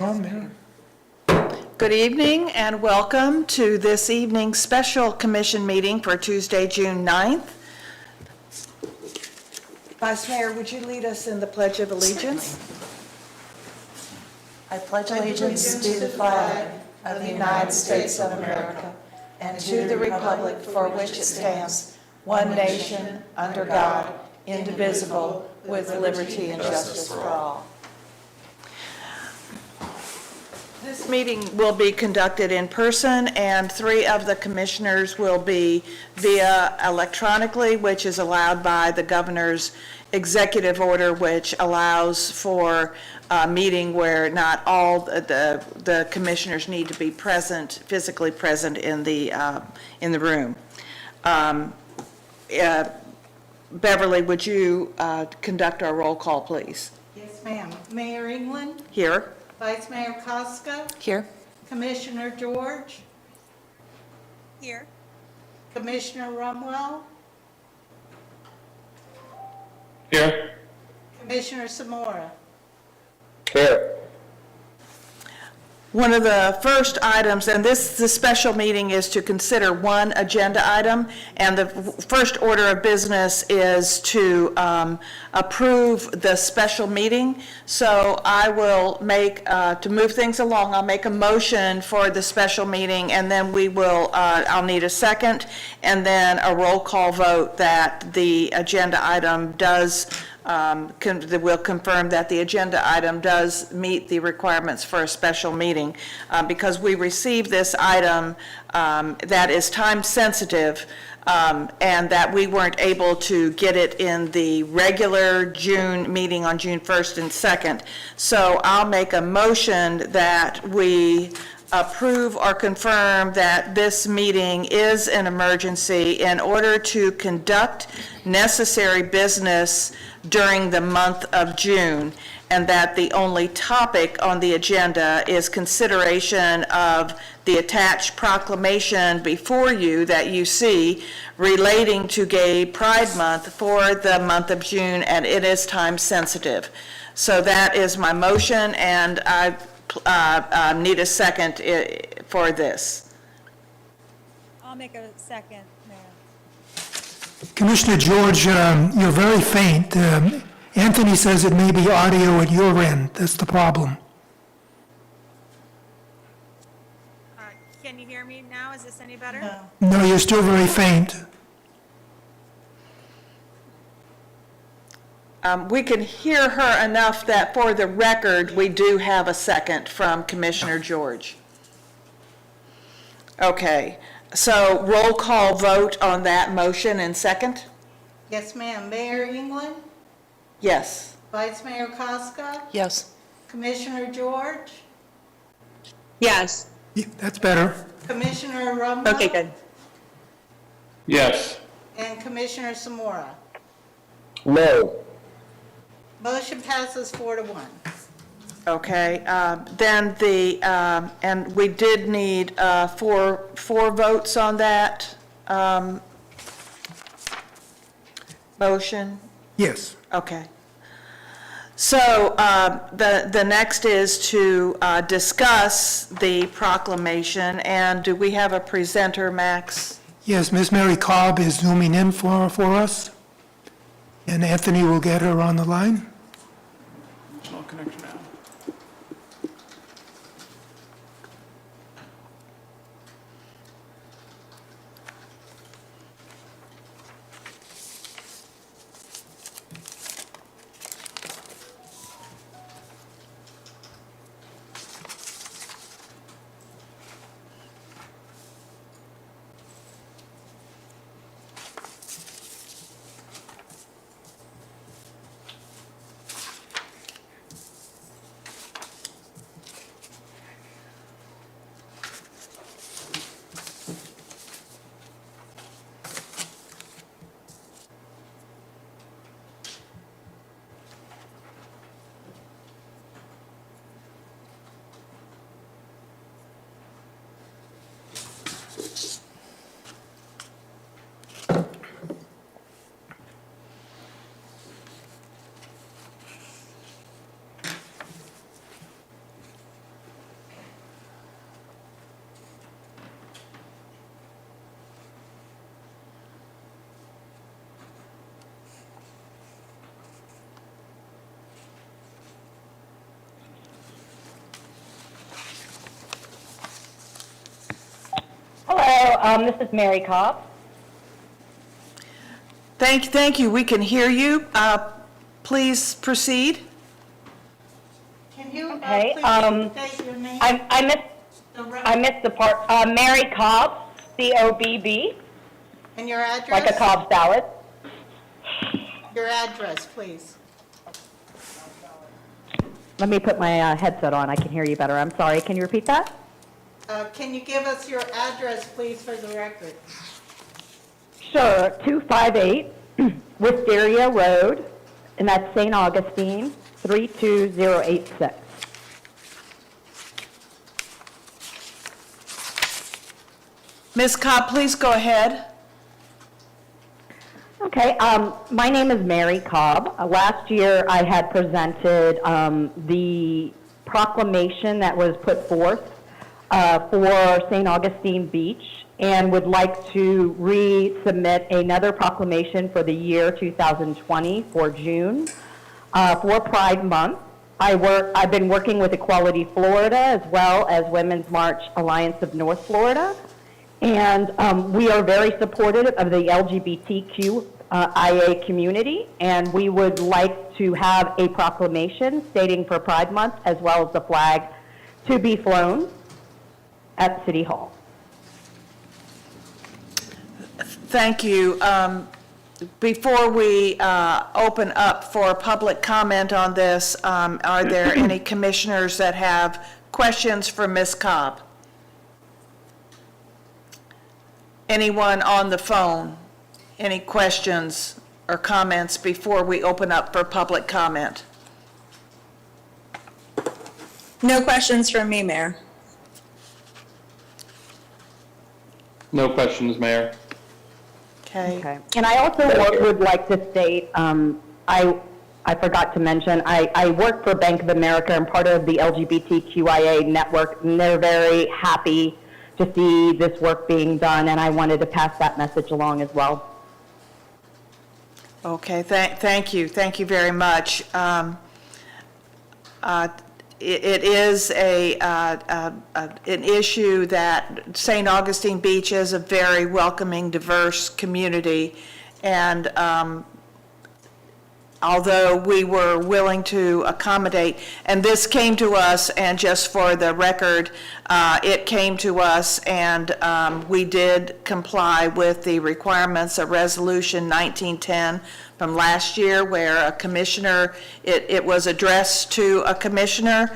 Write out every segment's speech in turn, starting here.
On there. Good evening and welcome to this evening's special commission meeting for Tuesday, June 9th. Vice Mayor, would you lead us in the Pledge of Allegiance? I pledge allegiance to the flag of the United States of America and to the republic for which it stands, one nation, under God, indivisible, with liberty and justice for all. This meeting will be conducted in person, and 3 of the commissioners will be via electronically, which is allowed by the governor's executive order, which allows for a meeting where not all the commissioners need to be present, physically present in the room. Beverly, would you conduct our roll call, please? Yes, ma'am. Mayor England, Here. Vice Mayor Costco, Here. Commissioner George, Here. Commissioner Rumwell, Here. Commissioner Samora. Here. One of the first items, and this special meeting is to consider one agenda item, and the first order of business is to approve the special meeting. So I will make, to move things along, I'll make a motion for the special meeting, and then we will, I'll need a second, and then a roll call vote that the agenda item does will confirm that the agenda item does meet the requirements for a special meeting. Because we received this item that is time sensitive, and that we weren't able to get it in the regular June meeting on June 1st and 2nd. So I'll make a motion that we approve or confirm that this meeting is an emergency in order to conduct necessary business during the month of June, and that the only topic on the agenda is consideration of the attached proclamation before you that you see relating to Gay Pride Month for the month of June, and it is time sensitive. So that is my motion, and I need a second for this. I'll make a second, Mayor. Commissioner George, you're very faint. Anthony says it may be audio at your end. That's the problem. Can you hear me now? Is this any better? No. No, you're still very faint. We can hear her enough that for the record, we do have a second from Commissioner George. Okay, so roll call vote on that motion and second? Yes, ma'am. Mayor England, Yes. Vice Mayor Costco, Yes. Commissioner George, Yes. Yeah, that's better. Commissioner Rumwell. Okay, good. Yes. And Commissioner Samora. No. Motion passes 4-1. Okay, then and we did need four votes on that motion? Yes. Okay. So the next is to discuss the proclamation, and do we have a presenter, Max? Yes, Miss Mary Cobb is zooming in for us, and Anthony will get her on the line. No connection now. this is Mary Cobb. Thank you. We can hear you. Please proceed. Can you Okay, please state your name? I missed the part. Mary Cobb, C-O-B-B, And your address? like a Cobb salad. Your address, please. Let me put my headset on. I can hear you better. I'm sorry. Can you repeat that? Can you give us your address, please, for the record? Sure. 258 Wisteria Road, and that's St. Augustine, 32086. Ms. Cobb, please go ahead. Okay, my name is Mary Cobb. Last year, I had presented the proclamation that was put forth for St. Augustine Beach, and would like to resubmit another proclamation for the year 2020 for June for Pride Month. I've been working with Equality Florida as well as Women's March Alliance of North Florida. And we are very supportive of the LGBTQIA community, and we would like to have a proclamation stating for Pride Month as well as the flag to be flown at City Hall. Thank you. Before we open up for public comment on this, are there any commissioners that have questions for Ms. Cobb? Anyone on the phone? Any questions or comments before we open up for public comment? No questions from me, Mayor. No questions, Mayor. Okay. And I also would like to state, I forgot to mention, I work for Bank of America and part of the LGBTQIA network, and they're very happy to see this work being done, and I wanted to pass that message along as well. Okay, thank you very much. It is an issue that St. Augustine Beach is a very welcoming, diverse community, and although we were willing to accommodate, and this came to us, and just for the record, it came to us, and we did comply with the requirements of Resolution 1910 from last year, where a commissioner, it was addressed to a commissioner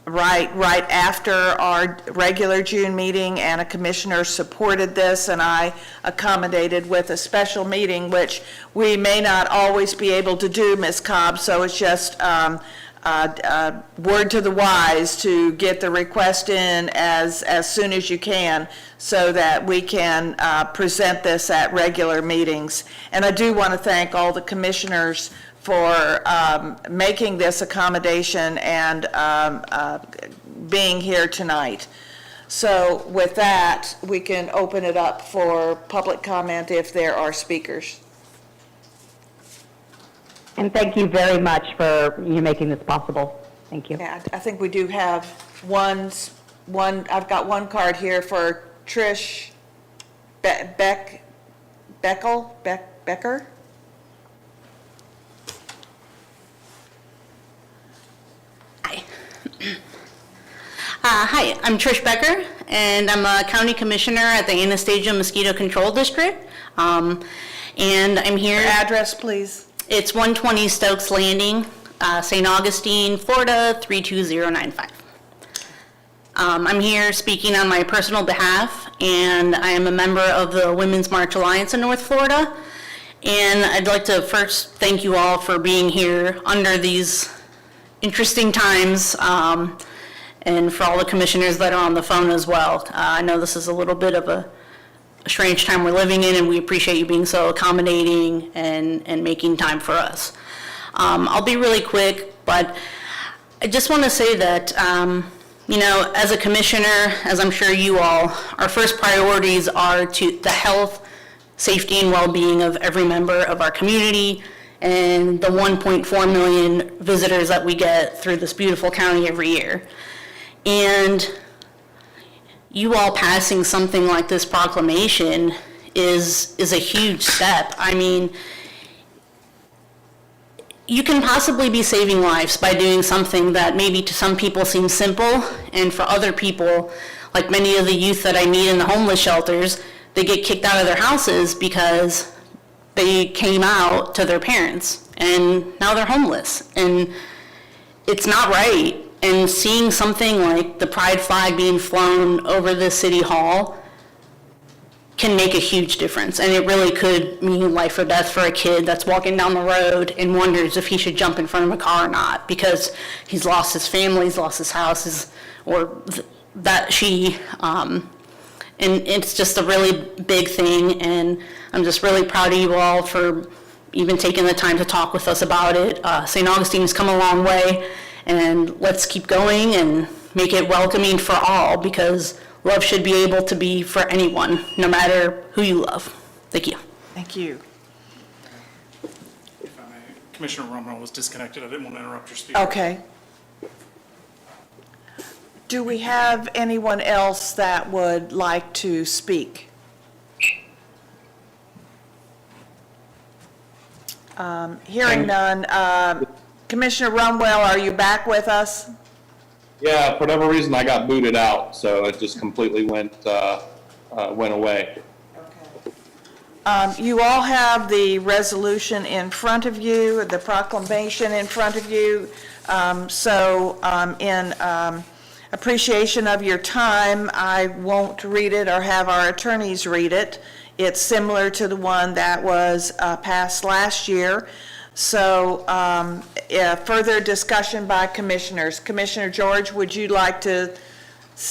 right after our regular June meeting, and a commissioner supported this, and I accommodated with a special meeting, which we may not always be able to do, Ms. Cobb, so it's just word to the wise to get the request in as soon as you can, so that we can present this at regular meetings. And I do want to thank all the commissioners for making this accommodation and being here tonight. So with that, we can open it up for public comment if there are speakers. And thank you very much for you making this possible. Thank you. Yeah, I think we do have one, I've got one card here for Trish Becker? Hi, I'm Trish Becker, and I'm a county commissioner at the Anastasia Mosquito Control District. And I'm here. Your address, please. It's 120 Stokes Landing, St. Augustine, Florida, 32095. I'm here speaking on my personal behalf, and I am a member of the Women's March Alliance in North Florida. And I'd like to first thank you all for being here under these interesting times, and for all the commissioners that are on the phone as well. I know this is a little bit of a strange time we're living in, and we appreciate you being so accommodating and making time for us. I'll be really quick, but I just want to say that, you know, as a commissioner, as I'm sure you all, our first priorities are to the health, safety, and well-being of every member of our community, and the 1.4 million visitors that we get through this beautiful county every year. And you all passing something like this proclamation is a huge step. I mean, you can possibly be saving lives by doing something that maybe to some people seems simple, and for other people, like many of the youth that I meet in the homeless shelters, they get kicked out of their houses because they came out to their parents and now they're homeless. And it's not right. And seeing something like the pride flag being flown over the city hall can make a huge difference. And it really could mean life or death for a kid that's walking down the road and wonders if he should jump in front of a car or not because he's lost his family, he's lost his house, and it's just a really big thing. And I'm just really proud of you all for even taking the time to talk with us about it. St. Augustine has come a long way, and let's keep going and make it welcoming for all, because love should be able to be for anyone, no matter who you love. Thank you. Thank you. If I may, Commissioner Romo was disconnected. I didn't want to interrupt your speech. Okay. Do we have anyone else that would like to speak? Hearing none. Commissioner Rumwell, are you back with us? Yeah, for whatever reason, I got booted out, so it just completely went away. You all have the resolution in front of you, the proclamation in front of you. In appreciation of your time, I won't read it or have our attorneys read it. It's similar to the one that was passed last year. So further discussion by commissioners. Commissioner George, would you like to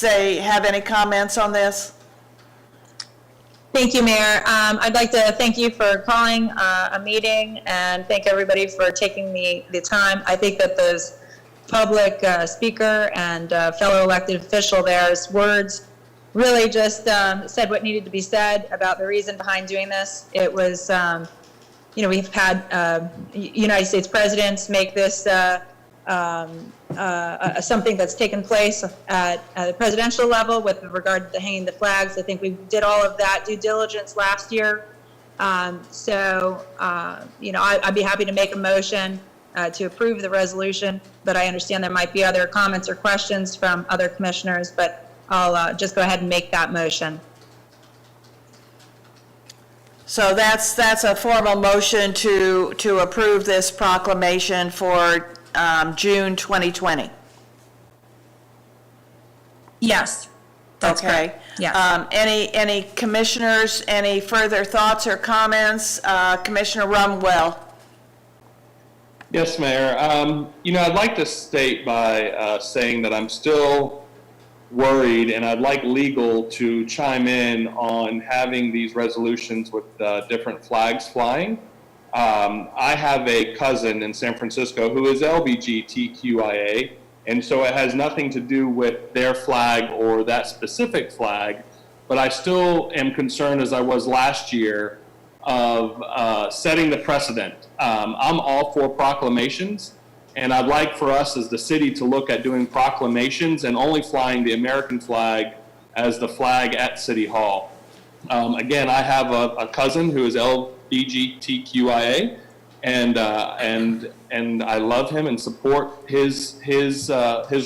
have any comments on this? Thank you, Mayor. I'd like to thank you for calling a meeting and thank everybody for taking the time. I think that those public speaker and fellow elected official there's words really just said what needed to be said about the reason behind doing this. It was, we've had United States presidents make this something that's taken place at the presidential level with regard to hanging the flags. I think we did all of that due diligence last year. I'd be happy to make a motion to approve the resolution, but I understand there might be other comments or questions from other commissioners, but I'll just go ahead and make that motion. So that's a formal motion to approve this proclamation for June 2020. Yes, that's Okay. correct. Yes. Any commissioners, any further thoughts or comments? Commissioner Rumwell. Yes, Mayor. I'd like to state by saying that I'm still worried, and I'd like legal to chime in on having these resolutions with different flags flying. I have a cousin in San Francisco who is LGBTQIA, and so it has nothing to do with their flag or that specific flag, but I still am concerned, as I was last year, of setting the precedent. I'm all for proclamations, and I'd like for us as the city to look at doing proclamations and only flying the American flag as the flag at City Hall. Again, I have a cousin who is LGBTQIA, and I love him and support his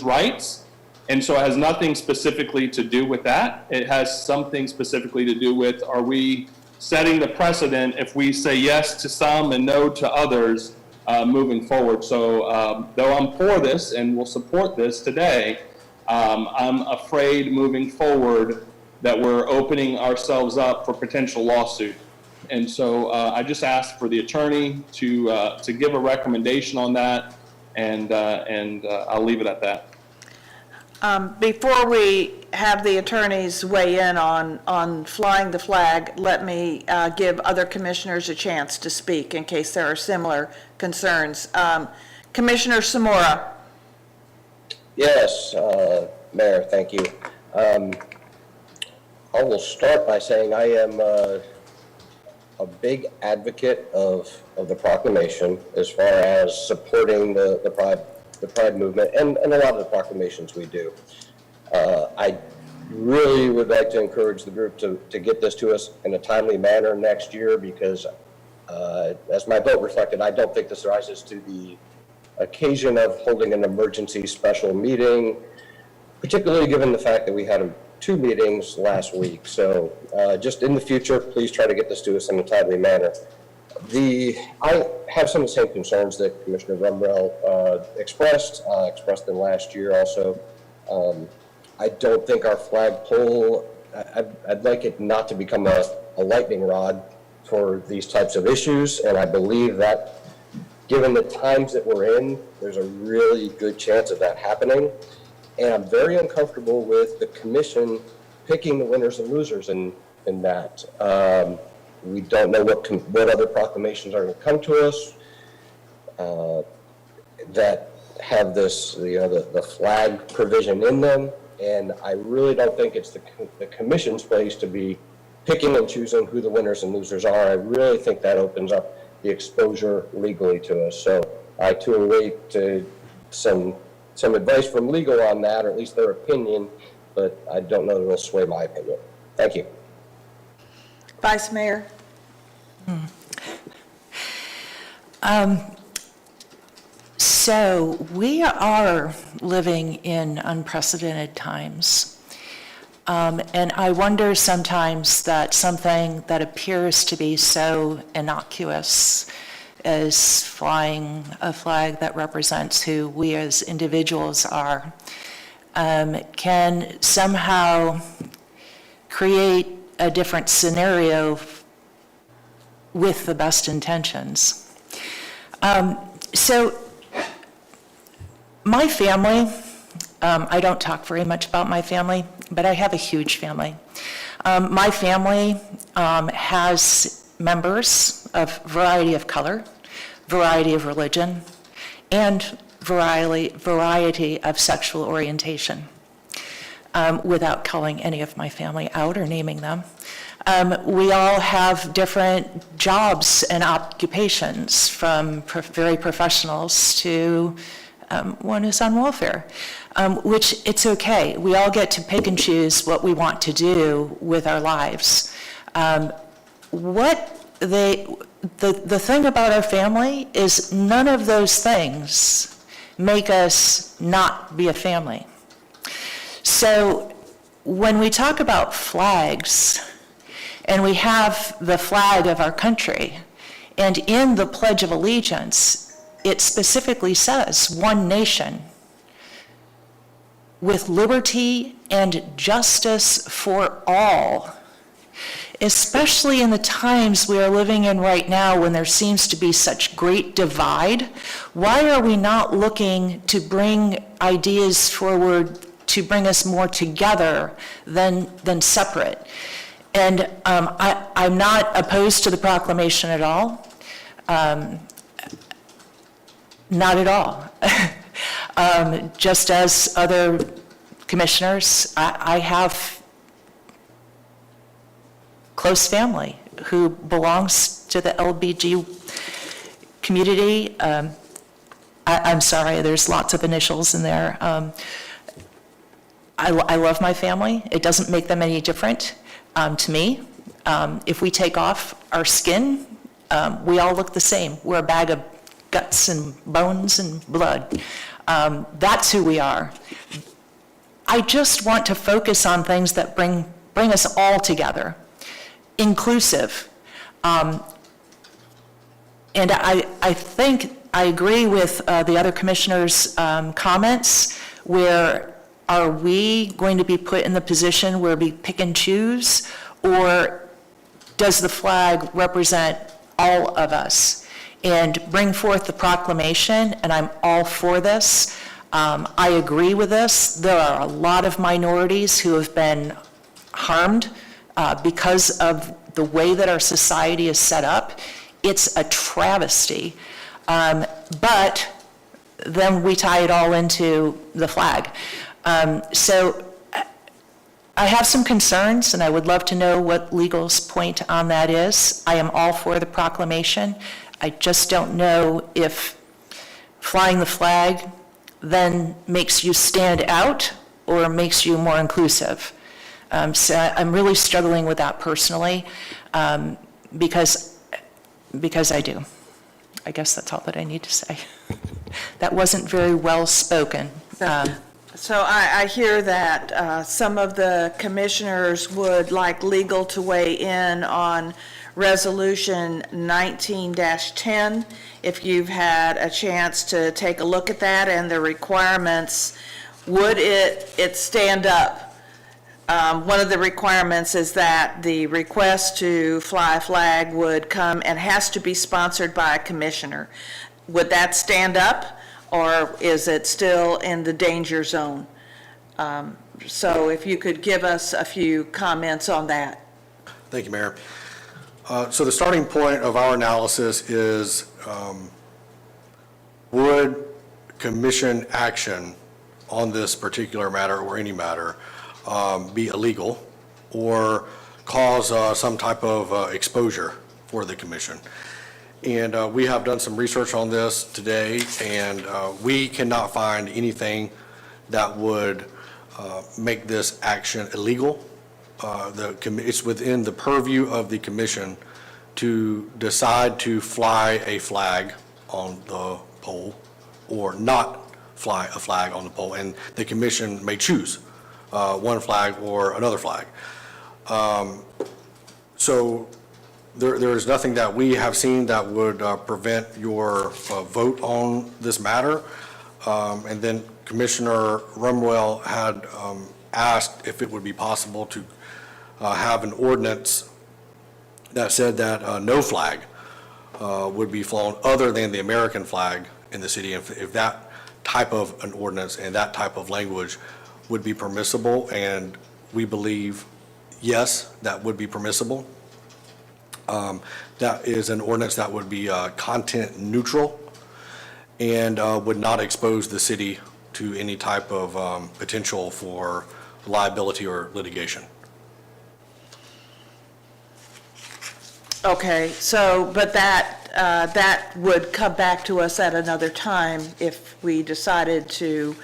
rights. And so it has nothing specifically to do with that. It has something specifically to do with, are we setting the precedent if we say yes to some and no to others moving forward? So though I'm for this and will support this today, I'm afraid moving forward that we're opening ourselves up for potential lawsuit. And so I just asked for the attorney to give a recommendation on that, and I'll leave it at that. Before we have the attorneys weigh in on flying the flag, let me give other commissioners a chance to speak in case there are similar concerns. Commissioner Samora. Yes, Mayor, thank you. I will start by saying I am a big advocate of the proclamation as far as supporting the Pride movement and a lot of the proclamations we do. I really would like to encourage the group to get this to us in a timely manner next year because, as my vote reflected, I don't think this rises to the occasion of holding an emergency special meeting, particularly given the fact that we had 2 meetings last week. So just in the future, please try to get this to us in a timely manner. I have some of the same concerns that Commissioner Rumrell expressed them last year also. I don't think our flagpole, I'd like it not to become a lightning rod for these types of issues, and I believe that given the times that we're in, there's a really good chance of that happening. And I'm very uncomfortable with the commission picking the winners and losers in that. We don't know what other proclamations are going to come to us that have this, the flag provision in them. And I really don't think it's the commission's place to be picking and choosing who the winners and losers are. I really think that opens up the exposure legally to us. So I too await some advice from legal on that, or at least their opinion, but I don't know that it'll sway my opinion. Thank you. Vice Mayor? So we are living in unprecedented times. And I wonder sometimes that something that appears to be so innocuous as flying a flag that represents who we as individuals are can somehow create a different scenario with the best intentions. So my family, I don't talk very much about my family, but I have a huge family. My family has members of variety of color, variety of religion, and variety of sexual orientation, without calling any of my family out or naming them. We all have different jobs and occupations, from very professionals to one who's on welfare, which it's okay. We all get to pick and choose what we want to do with our lives. The thing about our family is none of those things make us not be a family. So when we talk about flags, and we have the flag of our country, and in the Pledge of Allegiance, it specifically says, one nation, with liberty and justice for all. Especially in the times we are living in right now when there seems to be such great divide, why are we not looking to bring ideas forward to bring us more together than separate? And I'm not opposed to the proclamation at all. Not at all. Just as other commissioners, I have close family who belongs to the LBG community. I'm sorry, there's lots of initials in there. I love my family. It doesn't make them any different to me. If we take off our skin, we all look the same. We're a bag of guts and bones and blood. That's who we are. I just want to focus on things that bring us all together, inclusive. And I think I agree with the other commissioners' comments, where are we going to be put in the position where we pick and choose, or does the flag represent all of us? And bring forth the proclamation, and I'm all for this. I agree with this. There are a lot of minorities who have been harmed because of the way that our society is set up. It's a travesty. But then we tie it all into the flag. So I have some concerns, and I would love to know what legal's point on that is. I am all for the proclamation. I just don't know if flying the flag then makes you stand out or makes you more inclusive. So I'm really struggling with that personally, because I do. I guess that's all that I need to say. That wasn't very well spoken. So I hear that some of the commissioners would like legal to weigh in on Resolution 19-10. If you've had a chance to take a look at that and the requirements, would it stand up? One of the requirements is that the request to fly a flag would come and has to be sponsored by a commissioner. Would that stand up, or is it still in the danger zone? So if you could give us a few comments on that. Thank you, Mayor. So the starting point of our analysis is, would commission action on this particular matter or any matter be illegal or cause some type of exposure for the commission? And we have done some research on this today, and we cannot find anything that would make this action illegal. It's within the purview of the commission to decide to fly a flag on the pole or not fly a flag on the pole, and the commission may choose one flag or another flag. So there is nothing that we have seen that would prevent your vote on this matter. And then Commissioner Rumwell had asked if it would be possible to have an ordinance that said that no flag would be flown other than the American flag in the city. If that type of an ordinance and that type of language would be permissible, and we believe, yes, that would be permissible. That is an ordinance that would be content neutral and would not expose the city to any type of potential for liability or litigation. Okay, so, but that would come back to us at another time if we decided to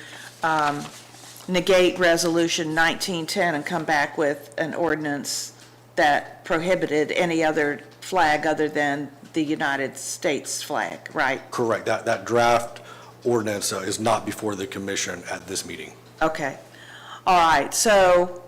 negate Resolution 1910 and come back with an ordinance that prohibited any other flag other than the United States flag, right? Correct. That draft ordinance is not before the commission at this meeting. Okay. All right, so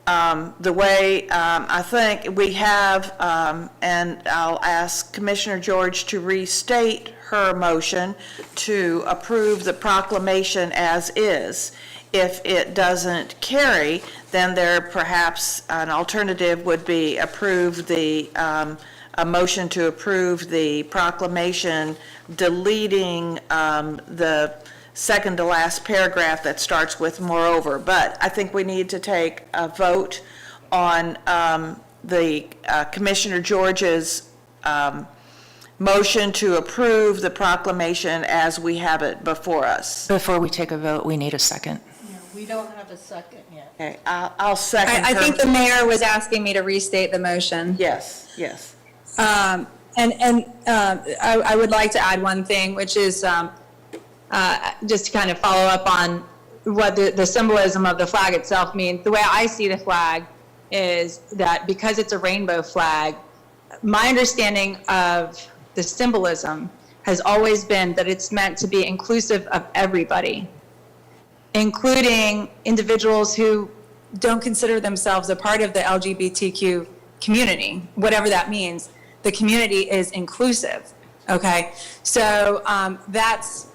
the way I think we have, and I'll ask Commissioner George to restate her motion to approve the proclamation as is. If it doesn't carry, then there perhaps an alternative would be approve the, a motion to approve the proclamation deleting the second to last paragraph that starts with moreover. But I think we need to take a vote on the Commissioner George's motion to approve the proclamation as we have it before us. Before we take a vote, we need a second. We don't have a second yet. Okay, I'll second I her. think the mayor was asking me to restate the motion. Yes, yes. I would like to add one thing, which is just to kind of follow up on what the symbolism of the flag itself means. The way I see the flag is that because it's a rainbow flag, my understanding of the symbolism has always been that it's meant to be inclusive of everybody, including individuals who don't consider themselves a part of the LGBTQ community, whatever that means. The community is inclusive, okay? So that's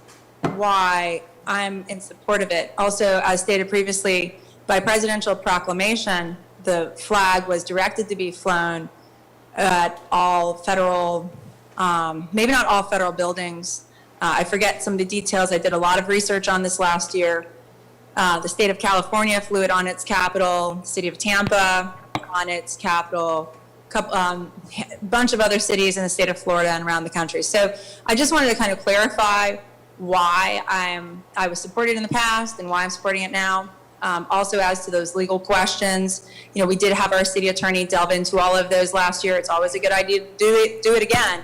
why I'm in support of it. Also, as stated previously, by presidential proclamation, the flag was directed to be flown at all federal, maybe not all federal buildings. I forget some of the details. I did a lot of research on this last year. The state of California flew it on its capital, the city of Tampa on its capital, a bunch of other cities in the state of Florida and around the country. So I just wanted to kind of clarify why I was supported in the past and why I'm supporting it now. Also, as to those legal questions, you know, we did have our city attorney delve into all of those last year. It's always a good idea to do it again,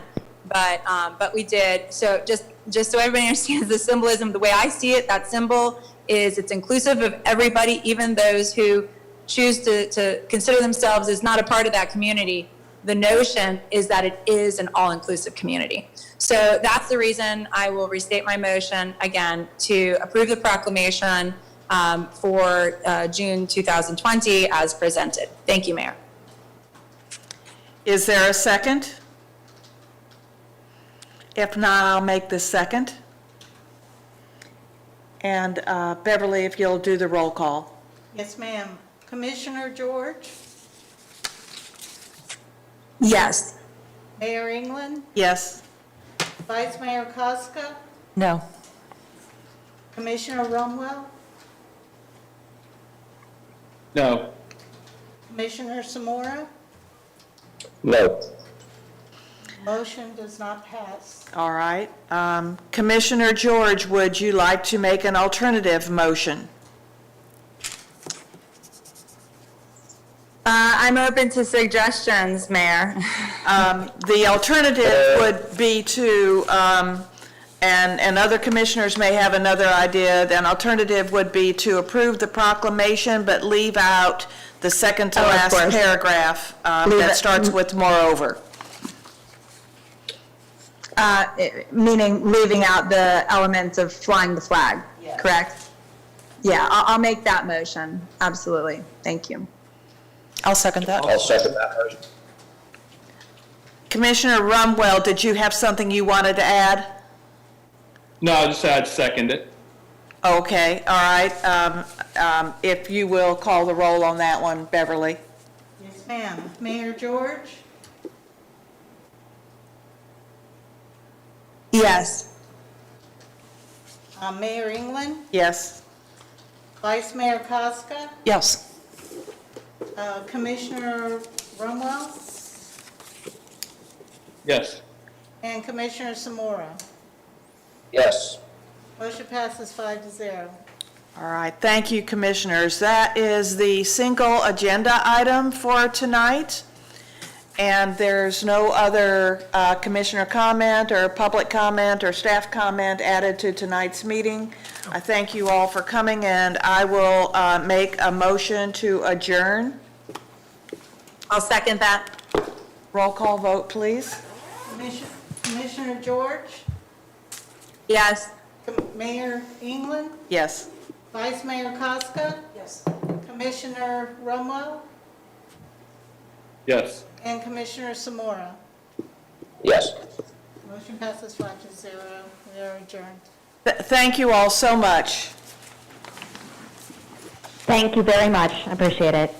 but we did. So just so everybody understands the symbolism, the way I see it, that symbol is it's inclusive of everybody, even those who choose to consider themselves as not a part of that community, the notion is that it is an all-inclusive community. So that's the reason I will restate my motion again to approve the proclamation for June 2020 as presented. Thank you, Mayor. Is there a second? If not, I'll make the second. And Beverly, if you'll do the roll call. Yes, ma'am. Commissioner George, Yes. Mayor England, Yes? Vice Mayor Casca, No. Commissioner Rumwell, No. Commissioner Samora. No. Motion does not pass. All right. Commissioner George, would you like to make an alternative motion? I'm open to suggestions, Mayor. The alternative would be to, and other commissioners may have another idea, an alternative would be to approve the proclamation, but leave out the second to Oh, of last course. paragraph Leave that it. starts with moreover. Meaning leaving out the elements of flying the flag, correct? Yeah, I'll make that motion, absolutely. Thank you. I'll second that. I'll second that motion. Commissioner Rumwell, did you have something you wanted to add? No, I just said I'd second it. Okay, all right. If you will call the roll on that one, Beverly. Yes, ma'am. Mayor George, Yes. Mayor England, Yes? Vice Mayor Casca, Yes. Commissioner Rumwell, Yes. and Commissioner Samora. Yes. Motion passes 5-0. All right, thank you, commissioners. That is the single agenda item for tonight. And there's no other commissioner comment or public comment or staff comment added to tonight's meeting. I thank you all for coming, and I will make a motion to adjourn. I'll second that. Roll call vote, please. Commissioner George, Yes. Mayor England, Yes. Vice Mayor Casca. Yes. Commissioner Rumwell, Yes. and Commissioner Samora. Yes. Motion passes 5-0. We are adjourned. Thank you all so much. Thank you very much. I appreciate it.